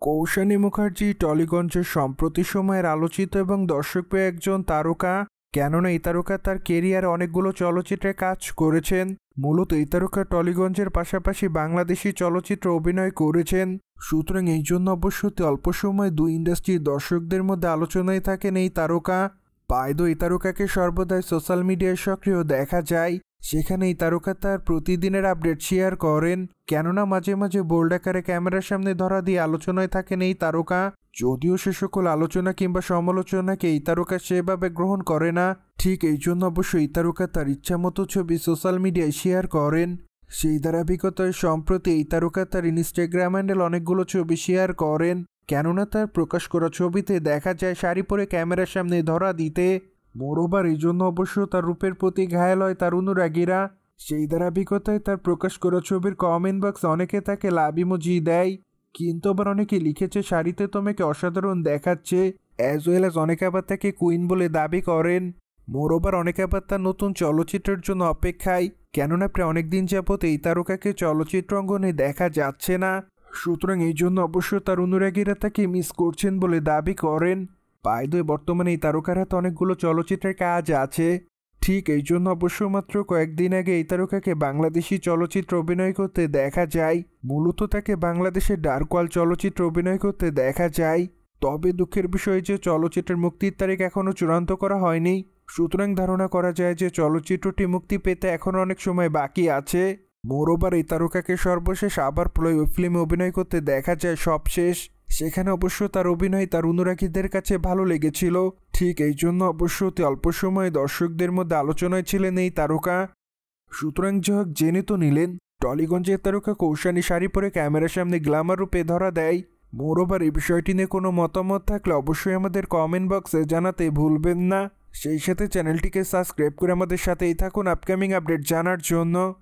কৌশানী মুখার্জি টলিগঞ্জের সম্প্রতি সময়ের আলোচিত এবং দর্শকপ্রিয় একজন তারকা। কেননা এই তারকা তার কেরিয়ারে অনেকগুলো চলচ্চিত্রে কাজ করেছেন। মূলত এই তারকা টলিগঞ্জের পাশাপাশি বাংলাদেশি চলচ্চিত্রে অভিনয় করেছেন। সুতরাং এই জন্য অবশ্যই অল্প সময় দুই ইন্ডাস্ট্রির দর্শকদের মধ্যে আলোচনায় থাকেন এই তারকা। পায়দো এই তারকাকে সর্বদাই সোশ্যাল মিডিয়ায় সক্রিয় দেখা যায়। সেখানে এই তারকা তার প্রতিদিনের আপডেট শেয়ার করেন। কেননা মাঝে মাঝে বোল্ড আকারে ক্যামেরার সামনে ধরা দিয়ে আলোচনায় থাকেন এই তারকা। যদিও সে সকল আলোচনা কিংবা সমালোচনাকে এই তারকা সেভাবে গ্রহণ করে না। ঠিক এই জন্য অবশ্যই এই তারকা তার ইচ্ছামতো ছবি সোশ্যাল মিডিয়ায় শেয়ার করেন। সেই ধারাবাহিকতায় সম্প্রতি এই তারকা তার ইনস্টাগ্রাম হ্যান্ডেল অনেকগুলো ছবি শেয়ার করেন। কেননা তার প্রকাশ করা ছবিতে দেখা যায় শাড়ি পরে ক্যামেরার সামনে ধরা দিতে। মোরওভার এই জন্য অবশ্য তার রূপের প্রতি ঘায়াল হয় তার অনুরাগীরা। সেই ধারাবাহিকতায় তার প্রকাশ করা ছবির কমেন্ট বক্স অনেকে তাকে লাভ ইমোজি দেয়। কিন্তু আবার অনেকে লিখেছে শাড়িতে তোমাকে অসাধারণ দেখাচ্ছে, অ্যাজ ওয়েল অ্যাজ অনেকে আবার তাকে কুইন বলে দাবি করেন। মোরওভার অনেকে আবার তার নতুন চলচ্চিত্রের জন্য অপেক্ষায়। কেননা প্রায় অনেকদিন যাবৎ এই তারকাকে চলচ্চিত্র অঙ্গনে দেখা যাচ্ছে না। সুতরাং এই জন্য অবশ্য তার অনুরাগীরা তাকে মিস করছেন বলে দাবি করেন। বাই-দ্য-ওয়ে বর্তমানে এই তারকার হাতে অনেকগুলো চলচ্চিত্রের কাজ আছে। ঠিক এই জন্য অবশ্য মাত্র কয়েকদিন আগে এই তারকাকে বাংলাদেশি চলচ্চিত্র অভিনয় করতে দেখা যায়। মূলত তাকে বাংলাদেশের ডার্ক ওয়ার্ল্ড চলচ্চিত্র অভিনয় করতে দেখা যায়। তবে দুঃখের বিষয় যে চলচ্চিত্রের মুক্তির তারিখ এখনও চূড়ান্ত করা হয়নি। সুতরাং ধারণা করা যায় যে চলচ্চিত্রটি মুক্তি পেতে এখনও অনেক সময় বাকি আছে। মোরওভার এই তারকাকে সর্বশেষ আবার প্লয় ফিল্মে অভিনয় করতে দেখা যায় সবশেষ। সেখানে অবশ্য তার অভিনয় তার অনুরাগীদের কাছে ভালো লেগেছিল। ঠিক এই জন্য অবশ্য অতি অল্প সময়ে দর্শকদের মধ্যে আলোচনায় ছিলেন এই তারকা। সুতরাং যাই হোক, জেনে তো নিলেন টলিগঞ্জের তারকা কৌশানী শাড়ি পরে ক্যামেরার সামনে গ্ল্যামার রূপে ধরা দেয়। মোরওভার এই বিষয়টি নিয়ে কোনো মতামত থাকলে অবশ্যই আমাদের কমেন্ট বক্সে জানাতে ভুলবেন না। সেই সাথে চ্যানেলটিকে সাবস্ক্রাইব করে আমাদের সাথেই থাকুন আপকামিং আপডেট জানার জন্য।